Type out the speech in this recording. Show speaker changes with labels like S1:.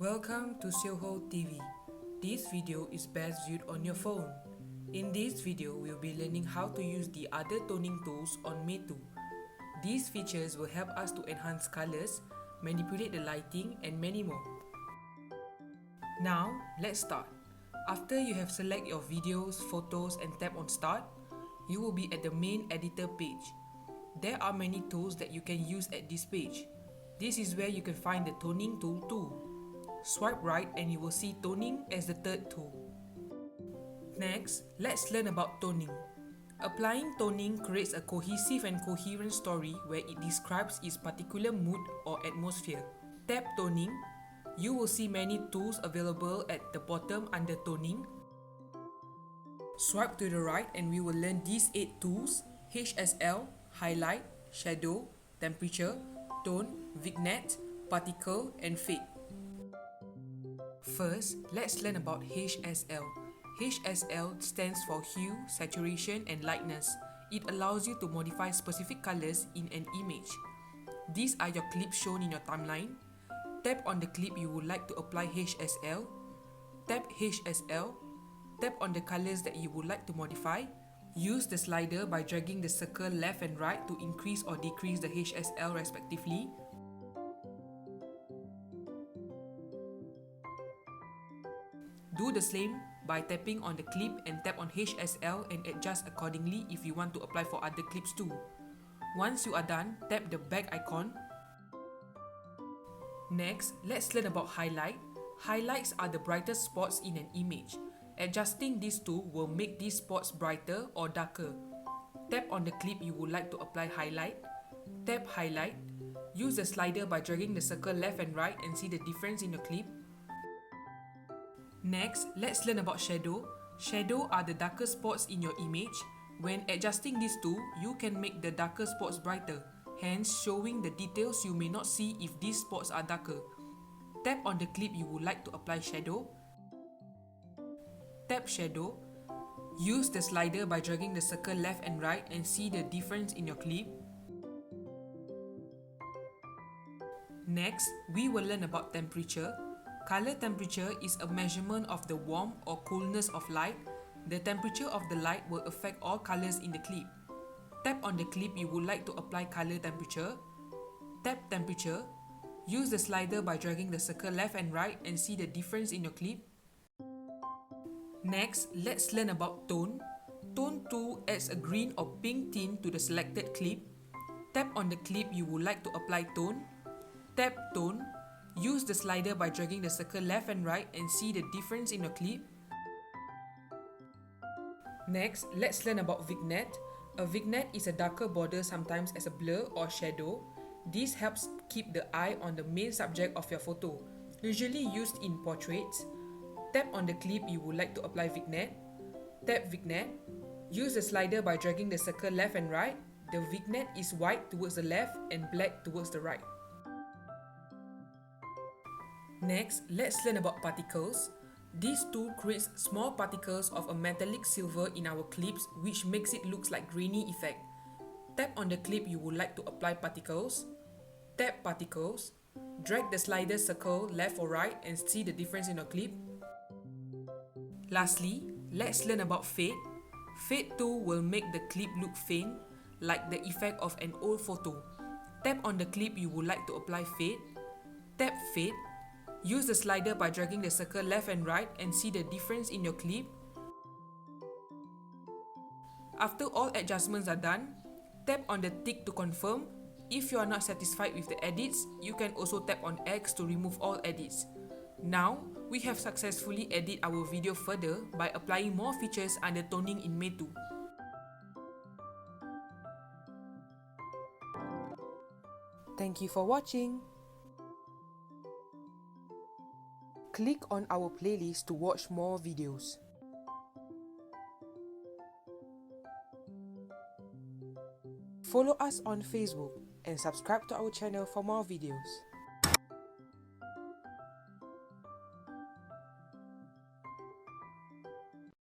S1: Welcome to XIOHOO TV. This video is best viewed on your phone. In this video, we'll be learning how to use the other toning tools on Meitu. These features will help us to enhance colors, manipulate the lighting, and many more. Now, let's start. After you have selected your videos, photos, and tap on Start, you will be at the main editor page. There are many tools that you can use at this page. This is where you can find the toning tool too. Swipe right and you will see toning as the third tool. Next, let's learn about toning. Applying toning creates a cohesive and coherent story where it describes its particular mood or atmosphere. Tap toning. You will see many tools available at the bottom under toning. Swipe to the right and we will learn these 8 tools: HSL, highlight, shadow, temperature, tone, vignette, particle, and fade. First, let's learn about HSL. HSL stands for hue, saturation, and lightness. It allows you to modify specific colors in an image. These are your clips shown in your timeline. Tap on the clip you would like to apply HSL. Tap HSL. Tap on the colors that you would like to modify. Use the slider by dragging the circle left and right to increase or decrease the HSL respectively. Do the same by tapping on the clip and tap on HSL and adjust accordingly if you want to apply for other clips too. Once you are done, tap the back icon. Next, let's learn about highlight. Highlights are the brightest spots in an image. Adjusting these two will make these spots brighter or darker. Tap on the clip you would like to apply highlight. Tap highlight. Use the slider by dragging the circle left and right and see the difference in your clip. Next, let's learn about shadow. Shadow are the darker spots in your image. When adjusting these two, you can make the darker spots brighter, hence showing the details you may not see if these spots are darker. Tap on the clip you would like to apply shadow. Tap shadow. Use the slider by dragging the circle left and right and see the difference in your clip. Next, we will learn about temperature. Color temperature is a measurement of the warmth or coolness of light. The temperature of the light will affect all colors in the clip. Tap on the clip you would like to apply color temperature. Tap temperature. Use the slider by dragging the circle left and right and see the difference in your clip. Next, let's learn about tone. Tone tool adds a green or pink tint to the selected clip. Tap on the clip you would like to apply tone. Tap tone. Use the slider by dragging the circle left and right and see the difference in your clip. Next, let's learn about vignette. A vignette is a darker border, sometimes as a blur or shadow. This helps keep the eye on the main subject of your photo, usually used in portraits. Tap on the clip you would like to apply vignette. Tap vignette. Use the slider by dragging the circle left and right. The vignette is white towards the left and black towards the right. Next, let's learn about particles. This tool creates small particles of a metallic silver in our clips, which makes it look like grainy effect. Tap on the clip you would like to apply particles. Tap particles. Drag the slider circle left or right and see the difference in your clip. Lastly, let's learn about fade. Fade tool will make the clip look faint, like the effect of an old photo. Tap on the clip you would like to apply fade. Tap fade. Use the slider by dragging the circle left and right and see the difference in your clip. After all adjustments are done, tap on the tick to confirm. If you are not satisfied with the edits, you can also tap on X to remove all edits. Now, we have successfully edited our video further by applying more features under toning in Meitu. Thank you for watching. Click on our playlist to watch more videos. Follow us on Facebook and subscribe to our channel for more videos.